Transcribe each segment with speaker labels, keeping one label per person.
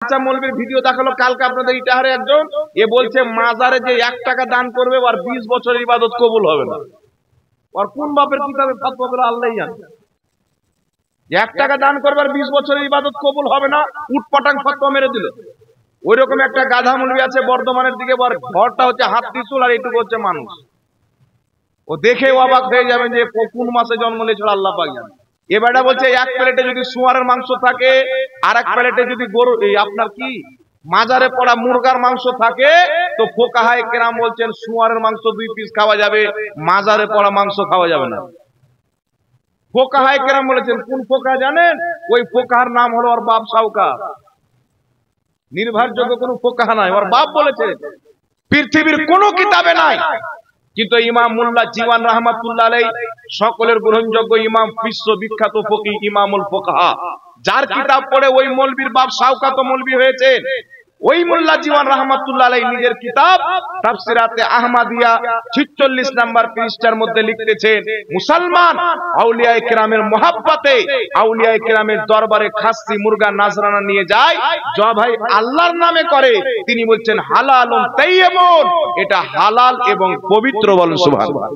Speaker 1: আচ্ছা মৌলবীর ভিডিও দেখালো কালকে আপনাদের ইটাহারে একজন, এ বলছে মাজারে যে 1 টাকা দান করবে আর 20 বছরের ইবাদত কবুল হবে না। আর কোন বাপের কিতাবে ফতোয়া বলে আল্লাহই জানে। 1 টাকা দান করবে আর 20 বছরের ইবাদত কবুল হবে না, উটপাটাং ফতোয়া মেরে দিল। ওইরকম একটা গাধা মৌলবী আছে বর্ধমানের দিকে, ঘরটা হচ্ছে হাত ত্রিশূল আর এইটুকু হচ্ছে মানুষ। ও দেখে অবাক হয়ে যাবেন যে কোন মাসে জন্ম নিয়েছিল আল্লাহ পাক জানে। এবারে বলছে 1 প্লেটে যদি শুয়ারের মাংস থাকে আর 1 প্লেটে যদি গরু আপনার কি মাজারে পড়া মুরগার মাংস থাকে, তো ফোকাহায়ে কেরাম বলছেন শুয়ারের মাংস 2 পিস খাওয়া যাবে, মাজারে পড়া মাংস খাওয়া যাবে না। ফোকাহায়ে কেরাম বলেছেন। কোন ফোকাহা জানেন? ওই ফোকাহার নাম হলো ওর বাপ সাউকা। নির্ভরযোগ্য কোন ফোকাহা নাই, ওর বাপ বলেছে। পৃথিবীর কোন কিতাবে নাই, কিন্তু ইমাম মোল্লা জীওয়ান রাহমাতুল্লাহ আলাইহি সকলের গ্রহণযোগ্য ইমাম, বিশ্ববিখ্যাত ফকিহ ইমামুল ফুকাহা, যার কিতাব পড়ে ওই মৌলবীর বাপ শাওকাত মৌলবী হয়েছেন। ওই মোল্লা জীওয়ান রাহমাতুল্লাহ আলাইহি নিজের কিতাব তাফসিরাতে আহমদিয়া 46 নাম্বার পৃষ্ঠার মধ্যে লিখতেছেন, মুসলমান আউলিয়ায়ে কেরামের মহব্বতে আউলিয়ায়ে কেরামের দরবারে খাসি মুরগা নাজরানা নিয়ে যায়, জবাই আল্লাহর নামে করে, তিনি বলছেন হালালুন তাইয়্যিবুন, এটা হালাল এবং পবিত্র। বলেন সুবহানাল্লাহ।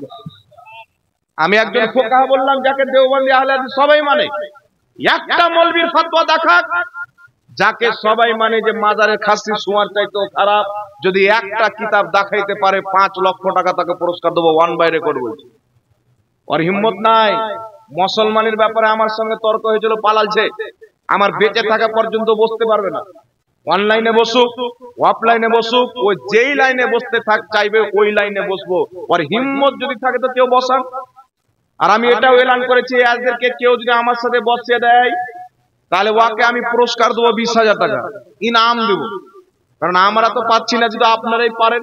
Speaker 1: আমি একজন ফোকাহা বললাম যাকে দেওবন্দি আহলে হাদিস সবাই মানে, একটা মৌলবীর ফতোয়া দেখাক যাকে সবাই মানে যে মাজারের খাসি শুয়ার চাইতেও খারাপ, যদি একটা কিতাব দেখাইতে পারে 5 লক্ষ টাকা তাকে পুরস্কার দেবো, 1 বাই রেকর্ড বলছে। ওর হিম্মত নাই। মুসলমানের ব্যাপারে আমার সঙ্গে তর্ক হয়েছিল, পালালছে। আমার বেঁচে থাকা পর্যন্ত বসতে পারবে না। অনলাইনে বসুক, অফলাইনে বসুক, ও যেই লাইনে বসতে থাক চাইবে ওই লাইনে বসবো। ওর হিম্মত যদি থাকে তো কেউ বসান। আর আমি এটাও এলান করেছি, আজকে কেউ যদি আমার সাথে বসিয়ে দেয় তাহলে ওকে আমি পুরস্কার দেবো 20,000 টাকা ইনাম দেব। কারণ আমরা তো পাচ্ছি না, যদি আপনারাই পারেন।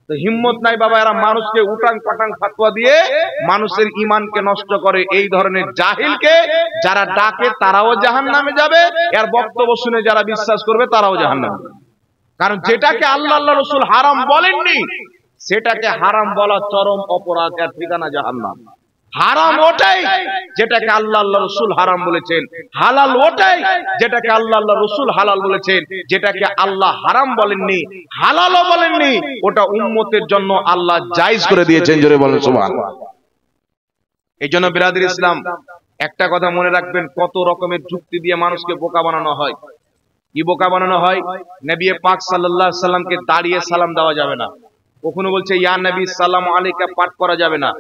Speaker 1: তো হিম্মত নাই বাবা, এরা মানুষকে উটাং পাটাং ফতোয়া দিয়ে মানুষের ঈমানকে নষ্ট করে। এই ধরনের জাহিলকে যারা ডাকে তারাও জাহান্নামে যাবে, এর বক্তব্য শুনে যারা বিশ্বাস করবে তারাও জাহান্নামে। কারণ যেটাকে আল্লাহ আল্লাহ রাসূল হারাম বলেননি সেটাকে হারাম বলা চরম অপরাধ, এর ঠিকানা জাহান্নাম। হারাম ওটাই যেটাকে আল্লাহ আল্লাহ রাসূল হারাম বলেছেন, হালাল ওটাই যেটাকে আল্লাহ আল্লাহ রাসূল হালাল বলেছেন। যেটাকে আল্লাহ হারাম বলেননি, হালালও বলেননি, ওটা উম্মতের জন্য আল্লাহ জায়েজ করে দিয়েছেন। জোরে বলেন সুবহানাল্লাহ। এইজন্য বিরাদর ইসলাম একটা কথা মনে রাখবেন, কত রকমের যুক্তি দিয়ে মানুষকে বোকা বানানো হয়। কি বোকা বানানো হয়? নবী পাক সাল্লাল্লাহু আলাইহি সাল্লামকে দাঁড়িয়ে সালাম দেওয়া যাবে না। কখনো বলছে ইয়া নবী সালাম আলাইকা পাঠ করা যাবে না।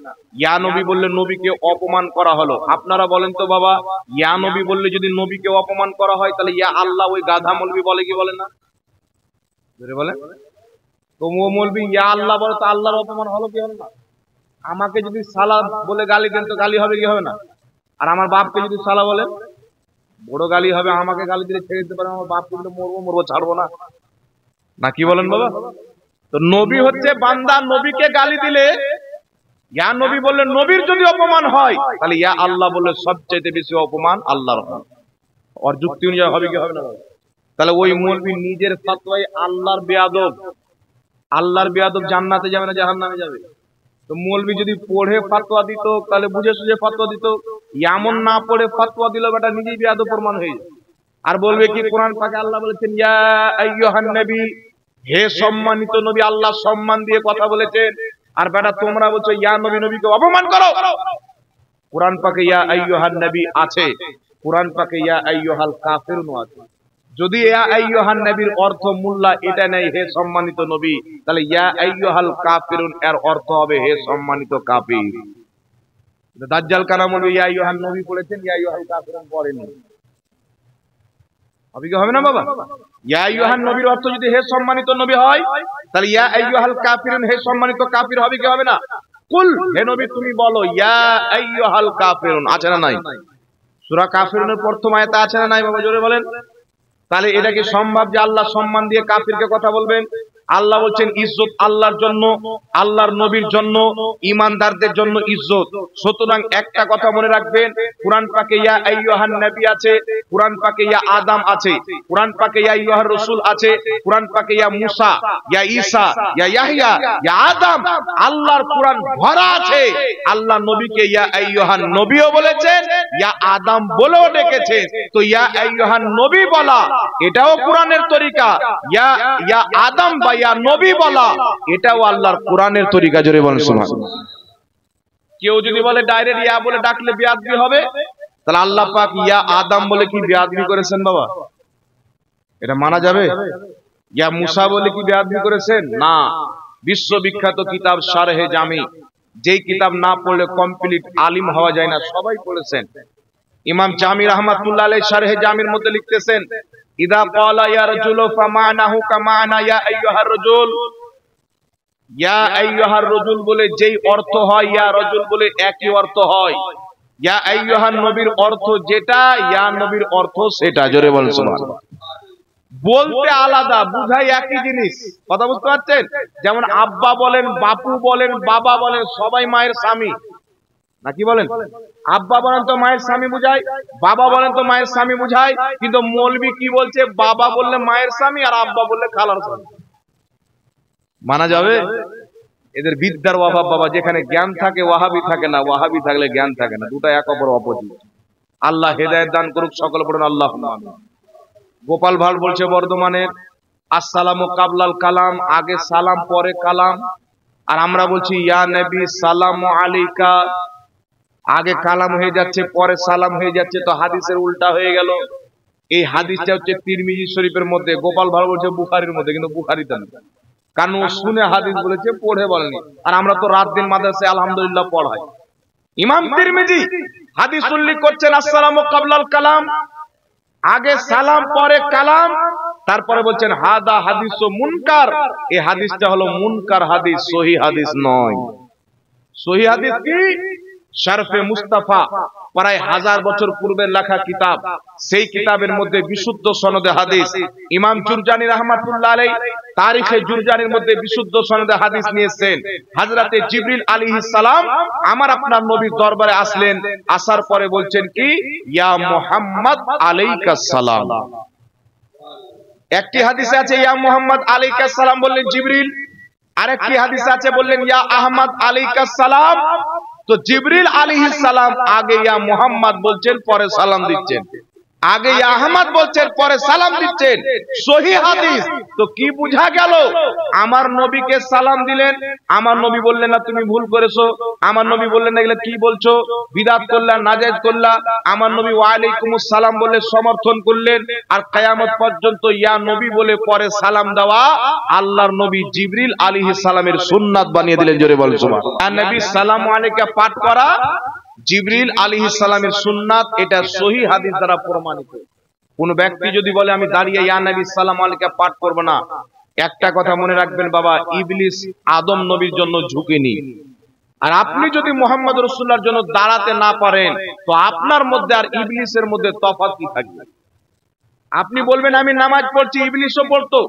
Speaker 1: ইয়া নবী বললে নবীকে অপমান করা হলো। আপনারা বলেন তো বাবা, ইয়া নবী বললে যদি নবীকে অপমান করা হয় তাহলে ইয়া আল্লাহ ওই গাধা মৌলবী বলে কি বলে না? ধরে বলে তো ও মৌলবী ইয়া আল্লাহ বলে তো আল্লাহর অপমান হলো কি হলো না? আমাকে যদি সালাম বলে গালি দেন তো গালি হবে কি হবে না? আর আমার বাপকে যদি সালা বলেন বড় গালি হবে। আমাকে গালি দিলে ছেড়ে দিতে পারে, আমার বাপকে দিলে মরবো ছাড়বো না। না কি বলেন বাবা? তো নবী হচ্ছে বান্দা, নবীকে গালি দিলে ইয়া নবী বললে নবীর যদি অপমান হয় তাহলে ইয়া আল্লাহ বললে সবচেয়ে বেশি অপমান আল্লাহর হবে। আর যুক্তি অনুযায়ী হবে কি হবে না? তাহলে ওই মৌলবী নিজের ফতোয়ায় আল্লাহর বেয়াদব। আল্লাহর বেয়াদব জান্নাতে যাবে না জাহান্নামে যাবে? তো মৌলবী যদি পড়ে ফতোয়া দিত তাহলে বুঝে সুঝে ফতোয়া দিত, এমন না পড়ে ফতোয়া দিল বেটা নিজেই বেয়াদব প্রমাণ হয়ে যায়। আর বলবে কি কোরআন পাকে আল্লাহ বলেছেন ইয়া আইয়ুহান নবী, হে সম্মানিত নবী, আল্লাহ সম্মান দিয়ে কথা বলেছেন। আর বেটা তোমরা বলছো ইয়া নবী, নবীকে অপমান করো। কোরআন পাকে ইয়া আইয়ুহান নবী আছে, কোরআন পাকে ইয়া আইয়ুহাল কাফিরুন আছে। যদি ইয়া আইয়ুহান নবীর অর্থ মোল্লা এটা নেই হে সম্মানিত নবী, তাহলে ইয়া আইয়ুহাল কাফিরুন এর অর্থ হবে হে সম্মানিত কাফির। দাজ্জাল কানা বলবে ইয়া আইয়ুহান নবী পড়েছেন, ইয়া আইয়ুহাল কাফিরুন পড়েনি। হবে কি হবে না বাবা? ইয়া আইয়ুহান নবীর অর্থ যদি হে সম্মানিত নবী হয় তাহলে ইয়া আইয়ুহাল কাফিরুন হে সম্মানিত কাফির হবে কি হবে না? কুল হে নবী তুমি বলো ইয়া আইয়ুহাল কাফিরুন, আছে না নাই? সূরা কাফিরুনের প্রথম আয়াতে আছে না নাই বাবা? জোরে বলেন। তাহলে এটা কি সম্ভব যে আল্লাহ সম্মান দিয়ে কাফিরকে কথা বলবেন? আল্লাহ বলছেন ইজ্জত আল্লাহর জন্য, আল্লাহর নবীর জন্য, ঈমানদারদের জন্য ইজ্জত। সুতরাং একটা কথা মনে রাখবেন, কুরআন পাকে ইয়া আইয়ুহান নবী আছে, কুরআন পাকে ইয়া আদম আছে, কুরআন পাকে ইয়া আইয়ুহার রাসূল আছে, কুরআন পাকে ইয়া মুসা, ইয়া ঈসা, ইয়া ইয়াহইয়া, ইয়া আদম, আল্লাহর কুরআন ভরা আছে। আল্লাহ নবীকে ইয়া আইয়ুহান নবীও বলেছেন, ইয়া আদম বলেও ডেকেছেন। তো ইয়া আইয়ুহান নবী বলা এটাও কোরআনের তরিকা, ইয়া আদম বা ইয়া নবী বলা এটাও আল্লাহর কোরআনের তরিকা। জোরে বলেন সুবহানাল্লাহ। কেউ যদি বলে ডাইরেক্ট ইয়া বলে ডাকলে বেয়াদবি হবে, তাহলে আল্লাহ পাক ইয়া আদম বলে কি বেয়াদবি করেছেন বাবা? এটা মানা যাবে? ইয়া মুসা বলে কি বেয়াদবি করেছেন? না। বিশ্ববিখ্যাত কিতাব শারহে জামি, যেই কিতাব না পড়লে কমপ্লিট আলিম হওয়া যায় না, সবাই পড়েছেন। ইমাম জামি রাহমাতুল্লাহ আলাইহি শারহে জামির মধ্যে লিখতেছেন, ইদা ক্বালা ইয়া রাজুলু ফামানাহু কামানা ইয়া আইয়ুহার রাজুল, ইয়া আইয়ুহার রাজুল বলে যেই অর্থ হয়, ইয়া রাজুল বলে একই অর্থ হয়। ইয়া আইয়ুহান নবীর অর্থ যেটা, ইয়া নবীর অর্থ সেটা। জোরে বলেন সুবহানাল্লাহ। বলতে আলাদা, বুঝাই একই জিনিস। কথা বুঝতে পারছেন? যেমন আব্বা বলেন, বাপু বলেন, বাবা বলেন, সবাই মায়ের স্বামী নাকি বলেন? আব্বা বলেন তো মায়ের স্বামী বুঝায়, বাবা বলেন তো মায়ের স্বামী বুঝায়, কিন্তু মৌলবি কি বলছে, বাবা বললে মায়ের স্বামী আর আব্বা বললে খালার স্বামী। মানা যাবে? এদের বিদ্যার অভাব বাবা। যেখানে জ্ঞান থাকে ওয়াহাবি থাকে না, ওয়াহাবি থাকলে জ্ঞান থাকে না, দুটা এক অপর অপোজিট। আল্লাহ হেদায়েত দান করুক সকল, পড়ুন আল্লাহুম্মা আমিন। গোপাল ভাড় বলছে বর্ধমানের, আসসালামু কাবলাল কালাম, আগে সালাম পরে কালাম। আর আমরা বলছি ইয়া নবী সালামু আলাইকা, আগে কালাম হয়ে যাচ্ছে পরে সালাম হয়ে যাচ্ছে, তো হাদিসের উল্টা হয়ে গেল। এই হাদিসটা হচ্ছে তিরমিজি শরীফের মধ্যে, গোপাল ভাড় বলছে বুখারীর মধ্যে, কিন্তু বুখারীতে না। কারণ ও শুনে হাদিস বলেছে, পড়ে বলেনি। আর আমরা তো রাত দিন মাদ্রাসায় আলহামদুলিল্লাহ পড়াই। ইমাম তিরমিজি হাদিস উল্লেখ করছেন আসসালামু কাবলাল কালাম, আগে সালাম পরে কালাম, তারপরে বলছেন হাদা হাদিসু মুনকার, এই হাদিসটা হলো মুনকার হাদিস, সহিহ হাদিস নয়। সহিহ হাদিস কি? শারফে মুস্তাফা, প্রায় 1000 বছর পূর্বের লেখা কিতাব। সেই কিতাবের মধ্যে বিশুদ্ধ সনদে হাদিস, ইমাম জুরজানি রাহমাতুল্লাহ আলাইহি তারিখে জুরজানির মধ্যে বিশুদ্ধ সনদে হাদিস নিয়েছেন। হযরতে জিবরিল আলাইহিস সালাম আমার আপনার নবীর দরবারে আসলেন, আসার পরে বলছেন কি, ইয়া মুহাম্মদ আলাইকাস সালাম। একটি হাদিসে আছে ইয়া মুহাম্মদ আলাইকাস সালাম বললেন জিবরিল, আরেকটি হাদিসে আছে বললেন ইয়া আহমদ আলাইকাস সালাম। তো জিবরিল আলাইহিস সালাম আগে ইয়া মুহাম্মদ বলছেন, পরে সালাম দিচ্ছেন। আগে ইয়া আহমদ বলছেন, পরে সালাম দিচ্ছেন। সহিহ হাদিস। তো কি বুঝা গেল? আমার নবীকে সালাম দিলেন, আমার নবী বললেন না তুমি ভুল করেছো, আমার নবী বললেন না এগুলো কি বলছো, বিদআত করলা, নাজায়েজ করলা। আমার নবী ওয়া আলাইকুমুস সালাম বলে সমর্থন করলেন। আর কিয়ামত পর্যন্ত ইয়া নবী বলে পরে সালাম দেওয়া আল্লাহর নবী জিবরিল আলাইহিস সালামের সুন্নাত বানিয়ে দিলেন। জোরে বলেন সুবহানাল্লাহ। ইয়া নবী সালামু আলাইকা পাঠ করা জিবরিল আলাইহিস সালামের সুন্নাত, এটা সহিহ হাদিস দ্বারা প্রমাণিত। কোন ব্যক্তি যদি বলে আমি দাঁড়িয়ে ইয়া নবী সালামু আলাইকা পাঠ করব না, একটা কথা মনে রাখবেন বাবা, ইবলিস আদম নবীর জন্য ঝুঁকেনি। আর আপনি যদি মুহাম্মদ রাসূলুল্লাহর জন্য দাঁড়াতে না পারেন, তো আপনার মধ্যে আর ইবলিসের মধ্যে তফাৎ কি থাকবে? আপনি বলবেন আমি নামাজ পড়ছি, ইবলিসও পড়তো।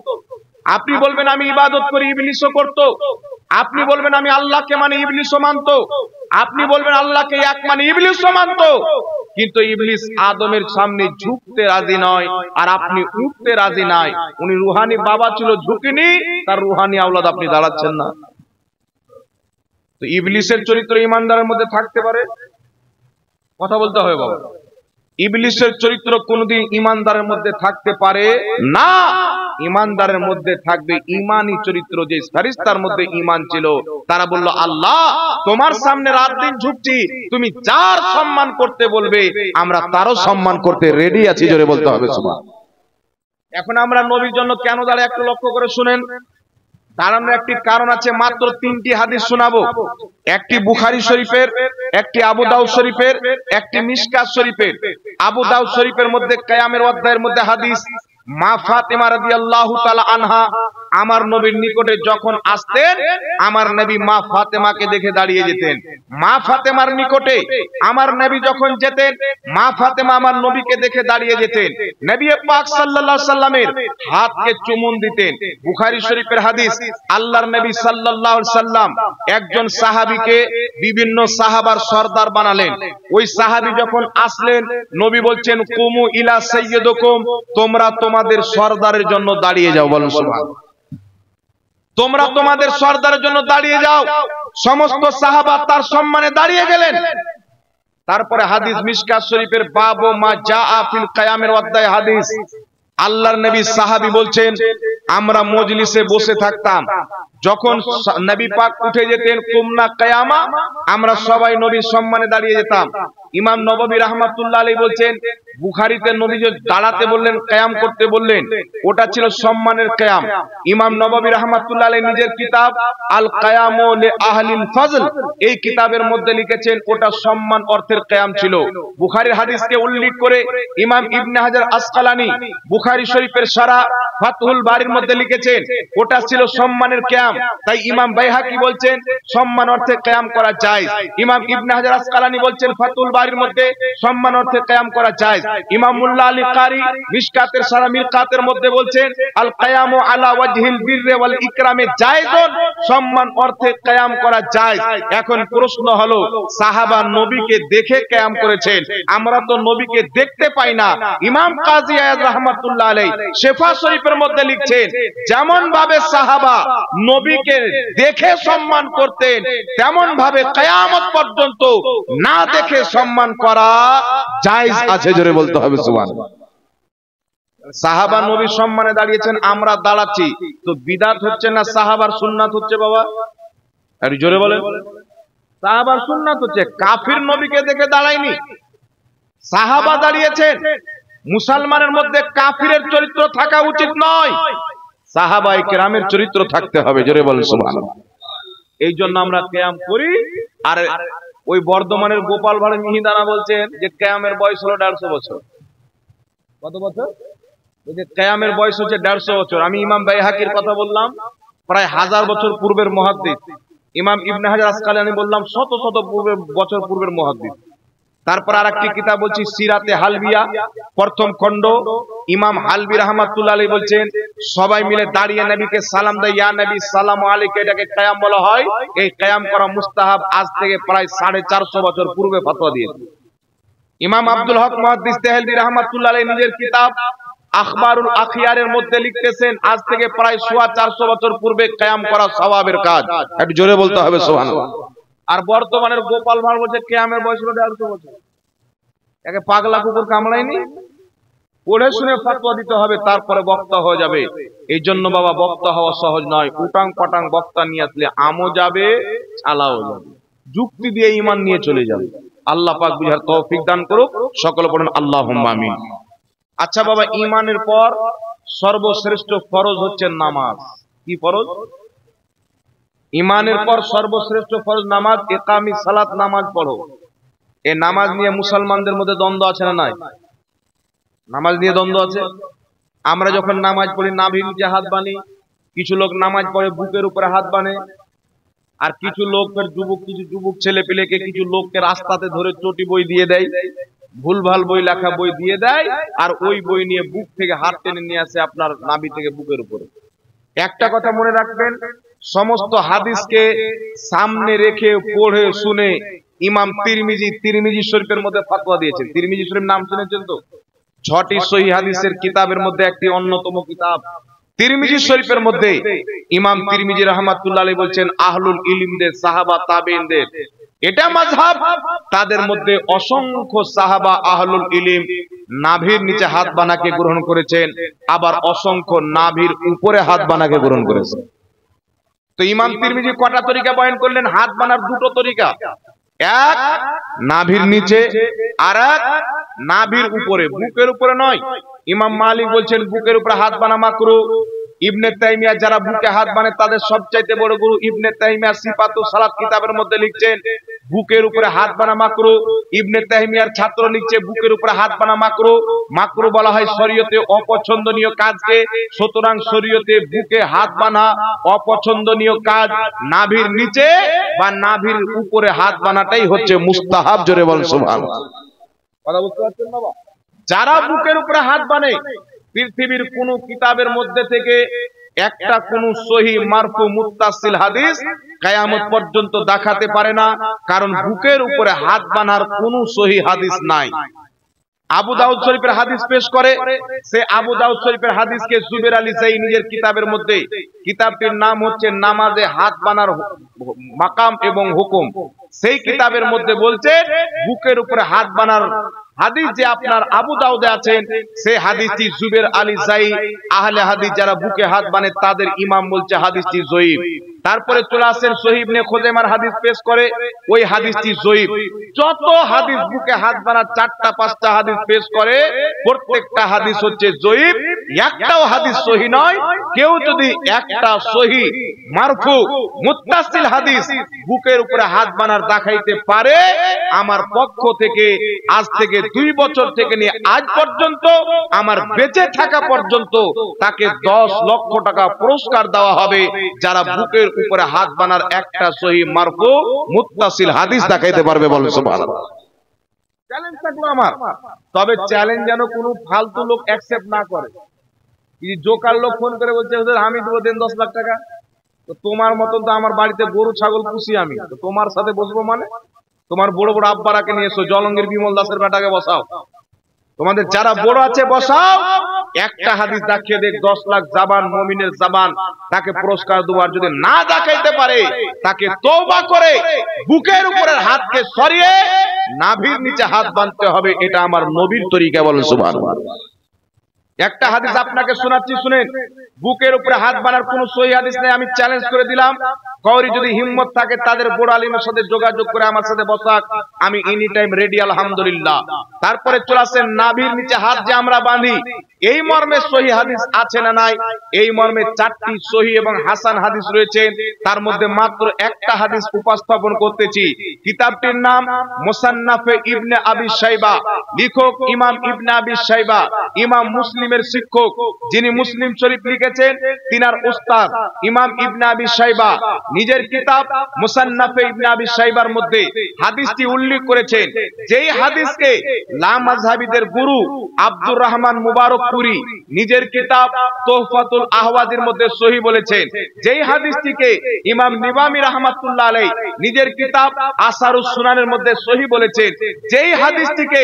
Speaker 1: আপনি বলবেন আমি ইবাদত করি, ইবলিসও করতো। আপনি বলবেন আমি আল্লাহকে মানে, ইবলিসও মানতো। আপনি বলবেন আল্লাহকে এক মানে, ইবলিসও মানতো। কিন্তু ইবলিস আদমের সামনে ঝুঁকতে রাজি নয়, আর আপনি উঠতে রাজি নাই। উনি রুহানি বাবা ছিল, ঝুঁকিনি, তার রুহানি আওলাদ আপনি দাঁড়াচ্ছেন না। তো ইবলিসের চরিত্র ইমানদারের মধ্যে থাকতে পারে? কথা বলতে হবে বাবা। ইবলিসের চরিত্র কোনদিন ইমানদারের মধ্যে থাকতে পারে না। ইমানদারের মধ্যে থাকবে ঈমানি চরিত্র। যে ফেরেশতার মধ্যে ঈমান ছিল, তারা বলল আল্লাহ তোমার সামনে রাত দিন ঝুঁকছি, তুমি যার সম্মান করতে বলবে আমরা তারও সম্মান করতে রেডি আছি। জোরে বলতে হবে সুবহানাল্লাহ। এখন আমরা নবীর জন্য কেন দাঁড়াই একটু লক্ষ্য করে শুনেন। দাঁড়ানোর একটি কারণ আছে, মাত্র 3টি হাদিস শোনাবো। একটি বুখারী শরীফের, একটি আবু দাউদ শরীফের, একটি মিশকাত শরীফের। আবু দাউদ শরীফের মধ্যে কিয়ামের অধ্যায়ের মধ্যে হাদিস, মা ফাতিমা রাদিয়াল্লাহু তাআলা আনহা আমার নবীর নিকটে যখন আসতেন আমার নবী মা ফাতেমাকে দেখে দাঁড়িয়ে যেতেন। মা ফাতেমার নিকটে আমার নবী যখন যেতেন মা ফাতেমা আমার নবীকে দেখে দাঁড়িয়ে যেতেন। নবী পাক সাল্লাল্লাহু আলাইহি সাল্লামের হাতকে চুমুন দিতেন। বুখারী শরীফের হাদিস, আল্লাহর নবী সাল্লাল্লাহু আলাইহি সাল্লাম একজন সাহাবীকে বিভিন্ন সাহাবার সরদার বানালেন। ওই সাহাবী যখন আসলেন নবী বলছেন কুমু ইলা সাইয়্যিদিকুম, তোমরা তোমাদের সরদারের জন্য দাঁড়িয়ে যাও। বলুন সুবহানাল্লাহ। তোমরা তোমাদের সরদারের জন্য দাঁড়িয়ে যাও। সমস্ত সাহাবা তার সম্মানে দাঁড়িয়ে গেলেন। তারপরে হাদিস মিশকাত শরীফের বাবু মা জাআ ফিল কিয়ামের অধ্যায় হাদিস, আল্লাহর নবী সাহাবী বলছেন আমরা মজলিসে বসে থাকতাম, যখন নবী পাক উঠে যেতেন কুমনা কিয়ামা, আমরা সবাই নবীর সম্মানে দাঁড়িয়ে যেতাম। ইমাম নববী রাহমাতুল্লাহ আলাইহি বলছেন বুখারীতে নবী যে দাঁড়াতে বললেন কিয়াম করতে বললেন ওটা ছিল সম্মানের কিয়াম। ইমাম নববী রাহমাতুল্লাহ আলাইহি নিজের কিতাব আল কিয়ামু লি আহলিল ফজল এই কিতাবের মধ্যে লিখেছেন ওটা সম্মান অর্থের কিয়াম ছিল। বুখারীর হাদিসকে উল্লেখ করে ইমাম ইবনে হাজার আসকালানী বুখারী শরীফের শারহ ফাতহুল বারীর মধ্যে লিখেছেন ওটা ছিল সম্মানের কিয়াম। তাই ইমাম বাইহাকি বলছেন সম্মান অর্থে কিয়াম করা জায়েজ। ইমাম ইবনে হাজার আসকালানী বলছেন ফাতহুল বারীর মধ্যে সম্মান অর্থে কিয়াম করা জায়েজ। ইমাম মুল্লা আলী কারি মিশকাতের শারহ মিরকাতের মধ্যে বলছেন আল কিয়ামু আলা ওয়াজহিল বিররি ওয়াল ইকরামে জায়েজুন, সম্মান অর্থে কিয়াম করা জায়েজ। এখন প্রশ্ন হলো সাহাবা নবীকে দেখে কিয়াম করেছেন, আমরা তো নবীকে দেখতে পাই না। ইমাম কাজী আয়াদ রাহমাতুল্লাহ আলাইহি শিফা শরীফের মধ্যে লিখছেন যেমন ভাবে সাহাবা নবীকে দেখে সম্মান করতেন তেমন ভাবে কিয়ামত পর্যন্ত না দেখে সম্মান করা জায়েজ আছে। জোরে বলতে হবে সুবহানাল্লাহ। সাহাবা নবীর সম্মানে দাঁড়িয়েছেন, আমরা দাঁড়াচ্ছি, তো বিদআত হচ্ছে না সাহাবার সুন্নাত হচ্ছে? বাবা আর জোরে বলেন। সাহাবার সুন্নাত হচ্ছে, কাফির নবীকে দেখে দাঁড়ায়নি, সাহাবা দাঁড়িয়েছেন। মুসলমানের মধ্যে কাফিরের চরিত্র থাকা উচিত নয়, সাহাবায়ে কেরামের চরিত্র থাকতে হবে। জোরে বলেন সুবহানাল্লাহ। এই জন্য আমরা কিয়াম করি। আর ওই বর্ধমানের গোপাল ভাড়ে মিহিদানা বলছেন যে কিয়ামের বয়স হলো 150 বছর। কত বছর? যে কিয়ামের বয়স হচ্ছে 150 বছর। আমি ইমাম বাইহাকির কথা বললাম, প্রায় 1000 বছর পূর্বের মুহাদ্দিস। ইমাম ইবনে হাজার আসকালানী বললাম শত শত বছর পূর্বের মুহাদ্দিস। তারপর আরেকটি কিতাব বলছি সিরাতে হালবিয়া প্রথম খণ্ড, ইমাম হালবি রাহমাতুল্লাহ আলাইহি বলছেন সবাই মিলে দাঁড়িয়ে নবীকে সালাম দেয়, ইয়া নবী সালামু আলাইকা, এটাকে কিয়াম বলা হয়। এই কিয়াম করা মুস্তাহাব আজ থেকে প্রায় 450 বছর পূর্বে ফতোয়া দিয়েছে। ইমাম আব্দুল হক মুহাদ্দিস দেহলভী রাহমাতুল্লাহ আলাইহি নিজের কিতাব আখবারুল আখিয়ারের মধ্যে লিখতেছেন আজ থেকে প্রায় 450 বছর পূর্বে কিয়াম করা সওয়াবের কাজ। একটু জোরে বলতে হবে সুবহানাল্লাহ। আর বর্তমানের গোপাল ভাড় বলছে কিয়ামের বয়স হলো 150 বছর। একে পাগলা কুকুর কামড়ায়নি? পড়ে শুনে ফতোয়া দিতে হবে, তারপরে বক্তা হয়ে যাবে। এই জন্য বাবা বক্তা হওয়া সহজ নয়। উটাং পাটাং বক্তা নিয়ে আসলে আমও যাবে, চালাও যাবে, যুক্তি দিয়ে ঈমান নিয়ে চলে যাবে। আল্লাহ পাক বুঝার তৌফিক দান করুক। সকলে পড়েন আল্লাহুম্মা আমিন। আচ্ছা বাবা, ঈমানের পর সর্বশ্রেষ্ঠ ফরজ হচ্ছে নামাজ। কি ফরজ? ঈমানের পর সর্বশ্রেষ্ঠ ফরজ নামাজ। ইকামিস সালাত, নামাজ পড়ো। এই নামাজ নিয়ে মুসলমানদের মধ্যে দ্বন্দ্ব আছে না নাই? নামাজ নিয়ে দ্বন্দ্ব আছে। আমরা যখন নামাজ পড়ি নাভির নিচে হাত বানি, কিছু লোক নামাজ পড়ে বুকের উপরে হাত বানে, আর কিছু লোকের কিছু যুবক ছেলে পেলেকে কিছু লোককে রাস্তাতে ধরে চটি বই দিয়ে দেয়, ভুলভাল বই লেখা বই দিয়ে দেয়, আর ওই বই নিয়ে বুক থেকে হাত টেনে নিয়ে আসে আপনার নাভি থেকে বুকের উপরে। একটা কথা মনে রাখবেন, সমস্ত হাদিসকে সামনে রেখে পড়ে শুনে ইমাম তিরমিজি শরীফের মধ্যে ফতোয়া দিয়েছেন। তিরমিজি শরীফ নাম শুনেছেন তো? 6টি সহিহ হাদিসের কিতাবের মধ্যে একটি অন্যতম কিতাব তিরমিজি শরীফের মধ্যে ইমাম তিরমিজি রাহমাতুল্লাহ আলাইহি বলছেন আহলুল ইলমদের, সাহাবা তাবেঈনদের এটা মাযহাব। তাদের মধ্যে অসংখ্য সাহাবা আহলুল ইলম নাভির নিচে হাত বানাকে গ্রহণ করেছেন, আবার অসংখ্য নাভির উপরে হাত বানাকে গ্রহণ করেছেন। তো ইমাম তিরমিজি কটা তরিকা বয়ান করলেন? হাত বানার দুটো তরিকা, এক নাভির নিচে আর এক নাভির উপরে, বুকের উপরে নয়। ইমাম মালিক বলছেন বুকের উপরে হাত বানা মাকরুহ। ইবনে তাইমিয়া যারা বুকে হাত বানে তাদের সবচাইতে বড় গুরু ইবনে তাইমিয়া সিফাতুস সালাত কিতাবের মধ্যে লিখছেন বুকের উপরে হাত বানা মাকরু। ইবনে তাইমিয়ার ছাত্র লিখছে বুকের উপরে হাত বানা মাকরু। মাকরু বলা হয় শরীয়তে অপছন্দনীয় কাজকে, সুতরাং শরীয়তে বুকে হাত বানা অপছন্দনীয় কাজ। নাভির নিচে বা নাভির উপরে হাত বানাটাই হচ্ছে মুস্তাহাব। জোরে বল সুবহানাল্লাহ। কথা বুঝতে পারছেন বাবা? যারা বুকের উপরে হাত বানে, পৃথিবীর কোন কিতাবের মধ্যে থেকে একটা কোন সহি মারফু মুত্তাসিল হাদিস কিয়ামত পর্যন্ত দেখাতে পারে না, কারণ বুকের উপরে হাত বানার কোন সহি হাদিস নাই। আবু দাউদ শরীফের হাদিস পেশ করে, সে আবু দাউদ শরীফের হাদিসকে জুবের আলী সাই নিজের কিতাবের মধ্যে, কিতাবটির নাম হচ্ছে নামাজে হাত বানার মাকাম এবং হুকুম, সেই কিতাবের মধ্যে বলছে বুকের উপরে হাত বানার হাদিস যে আপনার আবু দাউদে আছেন, সেই হাদিসটি জুবের আলী সাই আহলে হাদিস যারা বুকে হাত বানে তাদের ইমাম বলছে হাদিসটি জয়ীফ। তারপরে চলে আসেন সহিহ ইবনে খুজাইমার হাদিস পেশ করে, ওই হাদিসটি জয়ীফ। যত হাদিস বুকে হাত বানার 4টা 5টা হাদিস পেশ করে, প্রত্যেকটা হাদিস হচ্ছে জয়ীফ, একটাও হাদিস সহি নয়। কেউ যদি একটা সহি মারফু মুত্তাসিল হাদিস বুকের উপরে হাত বানার দেখাইতে পারে, আমার পক্ষ থেকে আজ থেকে 2 বছর থেকে নিয়ে আজ পর্যন্ত আমার বেঁচে থাকা পর্যন্ত তাকে 10 লক্ষ টাকা পুরস্কার দেওয়া হবে, যারা বুকের উপরে হাত বানার একটা সহি মারফু মুত্তাসিল হাদিস দেখাইতে পারবে। বল সুবহানাল্লাহ। চ্যালেঞ্জ থাকলো আমার, তবে চ্যালেঞ্জ যেন কোনো ফালতু লোক অ্যাকসেপ্ট না করে। এই জোকার লোক ফোন করে বলছে হুজুর আমি দেবো, দেন 10 লাখ টাকা। তো তোমার মতন তো আমার বাড়িতে গরু ছাগল পুষি আমি, তো তোমার সাথে বসবো মানে? তোমার বড় বড় আব্বারাকে নিয়ে এসো, জলঙ্গের বিমল দাসের বেটাকে বসাও, তোমাদের যারা বড় আছে বসাও, একটা হাদিস দেখিয়ে দেখ 10 লাখ জাবান মুমিনের জাবান, তাকে পুরস্কার দেওয়ার যদি না দেখাইতে পারে তাকে তওবা করে বুকের উপরের হাতকে সরিয়ে নাভির নিচে হাত বাঁধতে হবে। এটা আমার নবীর তরিকা। বলেন সুবহানাল্লাহ। একটা হাদিস আপনাকে শোনাচ্ছি, শুনেন। বুকের উপরে হাত বানার কোন সহি হাদিস নেই, আমি চ্যালেঞ্জ করে দিলাম। কাউরি যদি হিম্মত থাকে তাদের বড় আলিমের সাথে যোগাযোগ করে আমার সাথে বসাক, আমি এনি টাইম রেডি আলহামদুলিল্লাহ। তারপরে চলে আসেন নাভির নিচে হাত যে আমরা বাঁধি, এই মর্মে সহি হাদিস আছে না নাই? এই মর্মে 4টি সহি এবং হাসান হাদিস রয়েছে, তার মধ্যে মাত্র একটা হাদিস উপস্থাপন করতেছি। কিতাবটির নাম মুসান্নাফে ইবনে আবি শাইবা, লেখক ইমাম ইবনে আবি শাইবা, ইমাম মুসলিমের শিক্ষক যিনি মুসলিম শরীফ লিখেছেন, তিনার উস্তাদ ইমাম ইবনে আবি শাইবা নিজের কিতাব মুসান্নাফে ইবনে আবি শাইবার মধ্যে হাদিসটি উল্লেখ করেছেন, যেই হাদিসকে লা মাযহাবিদের গুরু আব্দুর রহমান মুবারকপুরি নিজের কিতাব তোহফাতুল আহওয়াজের মধ্যে সহি বলেছেন, যেই হাদিসটিকে ইমাম নিবামি রাহমাতুল্লাহ আলাইহি নিজের কিতাব আসারুস সুনানের মধ্যে সহি বলেছেন, যেই হাদিসটিকে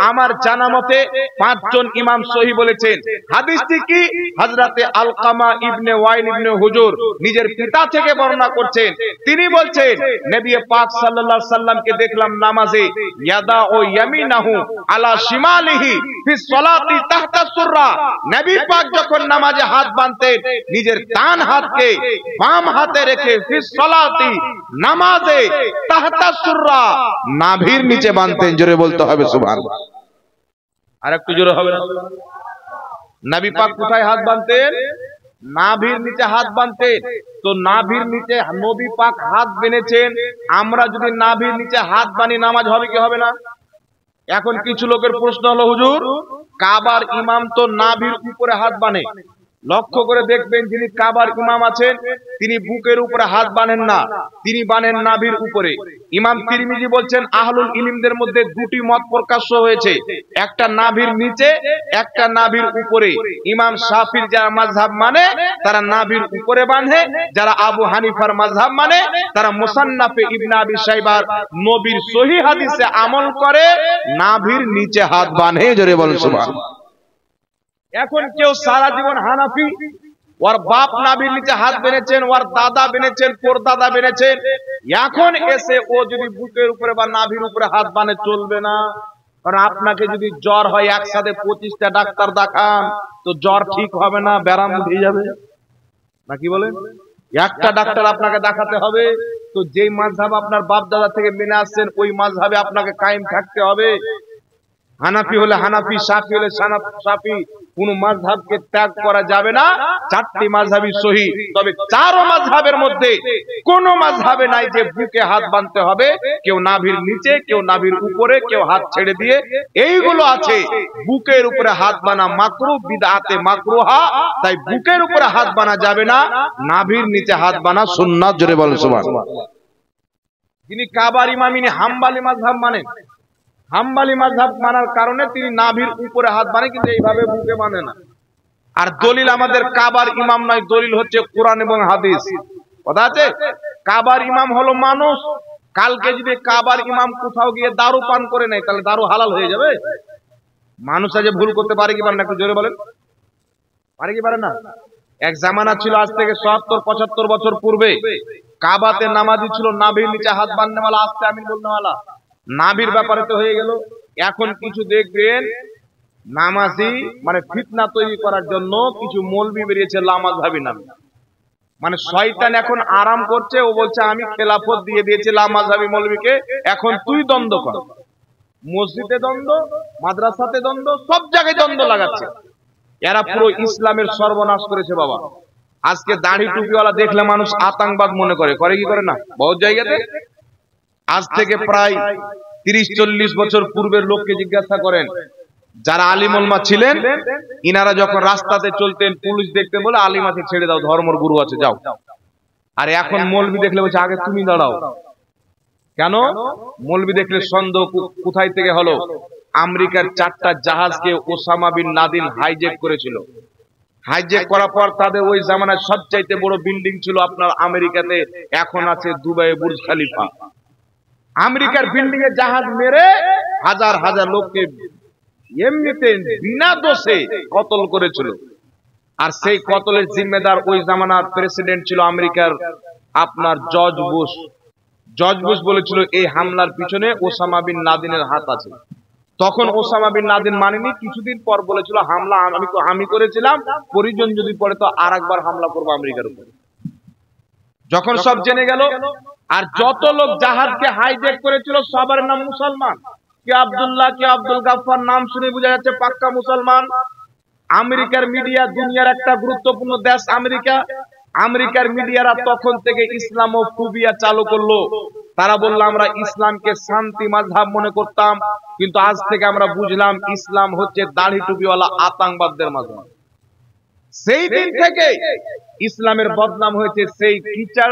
Speaker 1: আমার জানা মতে 5 জন ইমাম সহি বলেছেন। হাদিসটি কি? হযরতে আলকামা ইবনে ওয়াইল ইবনে হুজুর নিজের পিতা থেকে বর্ণনা করছেন। তিনি বলছেন নবী পাক সাল্লাল্লাহু আলাইহি সাল্লামকে দেখলাম নামাজে ইয়াদা ও ইয়ামিনাহু আলা শিমালিহি ফি সলাতি তাহতা সুররা, নবী পাক যখন নামাজে হাত বাঁধতেন নিজের ডান হাতকে বাম হাতে রেখে ফি সলাতি নামাজে তাহতা সুররা নাভির নিচে বাঁধতেন। জোরে বলতে হবে সুবহানাল্লাহ। আর একটু জোরে হবে না? নবী পাক কোথায় হাত বাঁধতেন? নাভির নিচে হাত বাঁধতেন। তো নাভির নিচে নবী পাক হাত বেঁধেছেন, আমরা যদি নাভির নিচে হাত বানি নামাজ হবে কি হবে না? এখন কিছু লোকের প্রশ্ন হলো হুজুর কাবার ইমাম তো নাভির উপরে হাত বাঁধে, লক্ষ্য করে দেখবেন যিনি কাবার ইমাম আছেন তিনি বুকের উপরে হাত বাঁধেন না, তিনি বাঁধেন নাভির উপরে। ইমাম তিরমিজি বলছেন আহলুল ইলমদের মধ্যে 2টি মত প্রকাশ্য হয়েছে, একটা নাভির নিচে, একটা নাভির উপরে। ইমাম শাফির যারা মাযহাব মানে তারা নাভির উপরে বাঁধে, যারা আবু হানিফার মাযহাব মানে তারা মুসান্নাফে ইবনে আবি শাইবার নবীর সহিহ হাদিসে আমল করে নাভির নিচে হাত বাঁধে। জোরে বলেন সুবহানাল্লাহ। এখন কেউ সারা জীবন হানাফি, ওর বাপ নাভির নিচে হাত বেঁধেছেন, ওর দাদা বেঁধেছেন, পরদাদা বেঁধেছেন, এখন এসে ও যদি বুকের উপরে বা নাভির উপরে হাত বাঁধে চলবে না। কারণ আপনাকে যদি জ্বর হয় একসাথে 25টা ডাক্তার দেখান তো জ্বর ঠিক হবে না, ব্যারাম উঠে যাবে না, কি বলেন? একটা ডাক্তার আপনাকে দেখাতে হবে। তো যেই মাযহাব আপনার বাপ দাদা থেকে মেনে আসছেন ওই মাযহাবে আপনাকে কায়েম থাকতে হবে। হানাফি হলে হানাফি, শাফি হলে শাফি, কোন মাযহাবকে ত্যাগ করা যাবে না। চারটি মাযহাবই সহি, তবে চারো মাযহাবের মধ্যে কোন মাযহাবে নাই যে বুকে হাত বাঁধতে হবে, কেউ নাভির নিচে, কেউ নাভির উপরে, কেউ হাত ছেড়ে দিয়ে, এইগুলো আছে। বুকের উপরে হাত বানা মাকরুহ, বিদআতে মাকরুহা, তাই বুকের উপরে হাত বানা যাবে না, নাভির নিচে হাত বানা সুন্নাত। জোরে বলেন সুবহানাল্লাহ। তিনি কাবার ইমাম, ইনি হাম্বলি মাযহাব মানেন। হাম্বলি মাযহাব মানার কারণে তিনি নাভির উপরে হাত বানায়, কিন্তু এইভাবে বুকে মানে না। আর দলিল আমাদের কাবার ইমাম নয়, দলিল হচ্ছে কোরআন এবং হাদিস। কথা আছে? কাবার ইমাম হলো মানুষ। কালকে যদি কাবার ইমাম কোথাও গিয়ে দারু পান করে নেয়, তাহলে দারু হালাল হয়ে যাবে? মানুষ আজ ভুল করতে পারে কি পারে না? একটু জোরে বলেন, পারে কি পারে না? এক জামানা ছিল, আজ থেকে ৭০-৭৫ বছর পূর্বে, কাবাতে নামাজি ছিল নাভির নিচে হাত বাঁধনেওয়ালা, আস্তে আমিন বলনেওয়ালা। নাভির ব্যাপারে তো হয়ে গেল। এখন কিছু দেখবেন নামাজি মানে ফিতনা তৈরি করার জন্য কিছু মৌলবি বেরিয়েছে লামাযহাবী নামে। মানে শয়তান এখন আরাম করছে, ও বলছে আমি খেলাফত দিয়ে দিয়েছি লামাযহাবী মৌলবীকে, এখন তুই দ্বন্দ্ব কর। মসজিদে দ্বন্দ্ব, মাদ্রাসাতে দ্বন্দ্ব, সব জায়গায় দ্বন্দ্ব লাগাচ্ছে। এরা পুরো ইসলামের সর্বনাশ করেছে বাবা। আজকে দাড়ি টুপিওয়ালা দেখলে মানুষ আতঙ্কবাদ মনে করে, করে কি করে না? বহুত জায়গাতে। আজ থেকে প্রায় ৩০-৪০ বছর পূর্বের লোককে জিজ্ঞাসা করেন, যারা আলিম ওলামা ছিলেন, ইনারা যখন রাস্তাতে চলতেন, পুলিশ দেখতে বলে আলিম আছে ছেড়ে দাও, ধর্মের গুরু আছে যাও। আর এখন মৌলবি দেখলে বলছে আগে তুমি দাঁড়াও। কেন? মৌলবি দেখলে সন্দেহ কোথায় থেকে হলো? আমেরিকার 4টা জাহাজকে ওসামা বিন লাদেন হাইজ্যাক করেছিল। হাইজ্যাক করার পর তাদের ওই জামানায় সবচাইতে বড় বিল্ডিং ছিল আপনার আমেরিকাতে, এখন আছে দুবাই বুর্জ খলিফা। আমেরিকার বিল্ডিং এ জাহাজ মেরে হাজার হাজার লোককে এমনিতে বিনা দোষে কতল করেছিল। আর সেই কতলের জিম্মেদার ওই জামানার প্রেসিডেন্ট ছিল আমেরিকার আপনার জর্জ বুশ। জর্জ বুশ বলেছিল এই হামলার পিছনে ওসামা বিন লাদেনের হাত আছে। তখন ওসামা বিন লাদেন মানেনি, কিছুদিন পর বলেছিল হামলা আমি করেছিলাম, পরিজন যদি পড়ে তো আরেকবার হামলা করবো আমেরিকার উপরে। যখন সব জেনে গেল, আর যত লোক জাহাজকে হাইজ্যাক করেছিল সবার নাম মুসলমান। কে আব্দুল্লাহ, কে আব্দুল গাফফার, নাম শুনে বোঝা যাচ্ছে পাক্কা মুসলমান। আমেরিকার মিডিয়া, দুনিয়ার একটা গুরুত্বপূর্ণ দেশ আমেরিকা, আমেরিকার মিডিয়ারা তখন থেকে ইসলামোফোবিয়া চালু করলো। তারা বলল আমরা ইসলামকে শান্তি মাযহাব মনে করতাম, কিন্তু আজ থেকে আমরা বুঝলাম ইসলাম হচ্ছে দাড়ি টুপিওয়ালা আতঙ্কবাদদের মাযহাব। সেই দিন থেকে ইসলামের বদনাম হয়েছে। সেই টিচার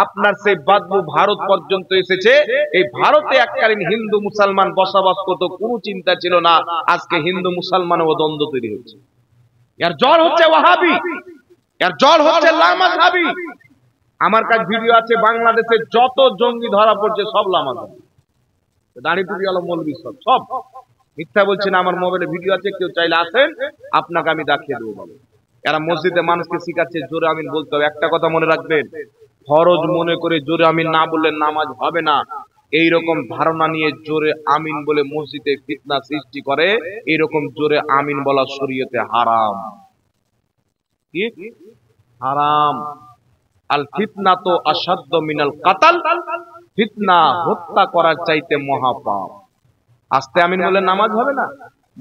Speaker 1: আপনার সেই বাদবু ভারত পর্যন্ত এসেছে। এই ভারতে এককালীন হিন্দু মুসলমান বসবাস করত, কোনো চিন্তা ছিল না। আজকে হিন্দু মুসলমানও দ্বন্দ্ব তৈরি হচ্ছে। এর জল হচ্ছে ওয়াহাবি, এর জল হচ্ছে লামাযহাবী। আমার কাছে ভিডিও আছে, বাংলাদেশে যত জঙ্গি ধরা পড়ছে সব লামাযহাবী, দাড়ি টুপিওয়ালা মৌলবী, সব মিথ্যা বলছে না। আমার মোবাইলে ভিডিও আছে, কেউ চাইলে আসেন, আপনাকে আমি দেখিয়ে দেবো। এরা মসজিদে মানুষকে শিখাচ্ছে জোরে আমিন বলতে হবে। একটা কথা মনে রাখবেন, ফরজ মনে করে জোরে আমিন না বললে নামাজ হবে না। এইরকম ধারণা নিয়ে জোরে আমিন বলে মসজিদে ফিতনা সৃষ্টি করে, এইরকম জোরে আমিন বলা শরীয়তে হারাম। কি হারাম? আল ফিতনা তো আসাদ্দ মিনাল কাতাল, ফিতনা হত্যা করার চাইতে মহাপাপ। আস্তে আমিন বলে নামাজ হবে না।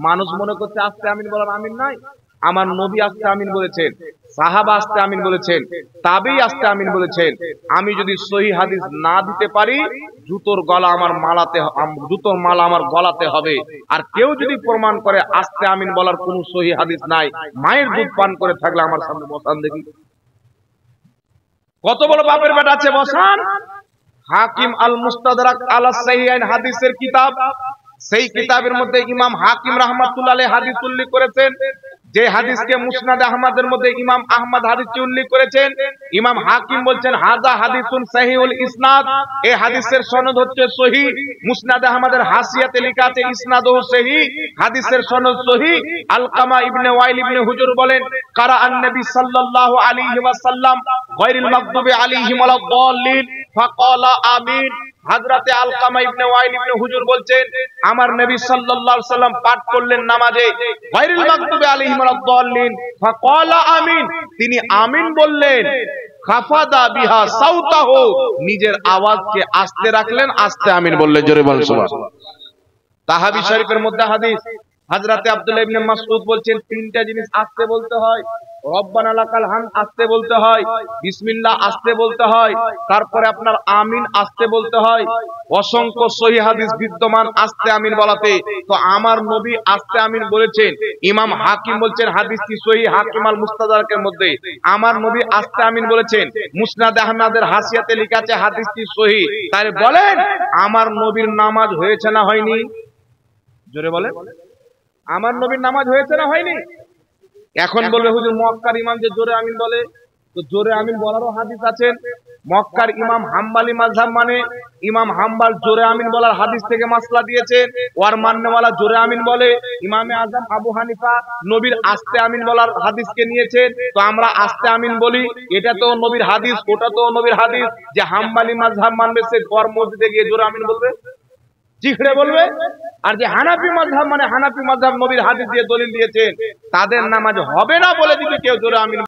Speaker 1: মানুষ মনে করছে আস্তে আমিন বলার আমিন নাই। আমার নবী আস্তে আমিন বলেছেন, সাহাবা আস্তে আমিন বলেছেন, তাবেঈ আস্তে আমিন বলেছেন। আমি যদি সহিহ হাদিস না দিতে পারি, জুতোর মালা আমার গলাতে হবে। আর কেউ যদি প্রমাণ করে আস্তে আমিন বলার কোন সহিহ হাদিস নাই, মায়ের দুধ পান করে থাকলে আমার সামনে বসান দেখি। কত বড় বাপের বেটা আছে, বসান। হাকিম আল মুস্তাদরাক আলা সাহিহাইন হাদিসের কিতাব, সেই কিতাবের মধ্যে ইমাম হাকিম রাহমাতুল্লাহ আলাইহি হাদিস উল্লেখ করেছেন। যে হাদিসকে মুসনাদ আহমদের মধ্যে ইমাম আহমদ হাদিসটি উল্লেখ করেছেন। ইমাম হাকিম বলছেন হাযা হাদিসুন সহিহুল ইসনাদ, এই হাদিসের সনদ হচ্ছে সহিহ। মুসনাদ আহমদের হাসিয়াতে লেখা আছে ইসনাদুহু সহিহ, হাদিসের সনদ সহিহ। আলকামা ইবনে ওয়াইল ইবনে হুজুর বলেন কারা আন-নবী সাল্লাল্লাহু আলাইহি ওয়াসাল্লাম গায়রিল মাগদুবি আলাইহিম ওয়ালাদ-দাল্লিন ফাকালা আমিন। হযরতে আলকামা ইবনে ওয়াইল ইবনে হুজুর বলছেন আমার নবী সাল্লাল্লাহু আলাইহি ওয়াসাল্লাম পাঠ করলেন নামাজে গায়রিল মাগদুবি আলাইহিম ওয়ালাদ-দাল্লিন ফাকালা আমিন, তিনি আমিন বললেন। খাফাদা বিহা সাউতাহু, নিজের আওয়াজকে আস্তে রাখলেন, আস্তে আমিন বললেন। জোরে বলেন সুবহানাল্লাহ। তাহাবি শরীফের মধ্যে হাদিস, হযরতে আব্দুল্লাহ ইবনে মাসউদ বলছেন তিনটা জিনিস আস্তে বলতে হয়। রব্বানা লাকাল হামদ আস্তে বলতে হয়, বিসমিল্লাহ আস্তে বলতে হয়, তারপরে আপনার আমিন আস্তে বলতে হয়। অসংখ্য সহিহ হাদিস বিদ্যমান আস্তে আমিন বলাতে। তো আমার নবী আস্তে আমিন বলেছেন। ইমাম হাকিম বলছেন হাদিসটি সহিহ, হাকিম আল মুস্তাদরাকের মধ্যে আমার নবী আস্তে আমিন বলেছেন। মুসনাদ আহমদের হাসিয়াতে লেখা আছে হাদিসটি সহিহ। তাহলে বলেন আমার নবীর নামাজ হয়েছে না হয়নি? জোরে বলেন, আমার নবীর নামাজ হয়েছে না হয়নি? এখন বলবে হুজুর মক্কার ইমাম যে জোরে আমিন বলে, তো জোরে আমিন বলারও হাদিস আছে। মক্কার ইমাম হাম্বালি মাযহাব মানে ইমাম হাম্বাল জোরে আমিন বলার হাদিস থেকে মাসলা দিয়েছেন, ওয়ার মান্নেওয়ালা জোরে আমিন বলে। ইমামে আযম আবু হানিফা নবীর আস্তে আমিন বলার হাদিসকে নিয়েছেন, তো আমরা আস্তে আমিন বলি। এটা তো নবীর হাদিস, ওটা তো নবীর হাদিস। যে হাম্বালি মাযহাব মানবে সে ঘর মসজিদে গিয়ে জোরে আমিন বলবে, জিহরে বলবে। আর যে হানাফি মাযহাব মানে হানাফি মাযহাব নবীর হাদিস দিয়ে দলিল দিয়েছেন, তাদের নামাজ হবে না বলে যদি কেউ জোরে আমিন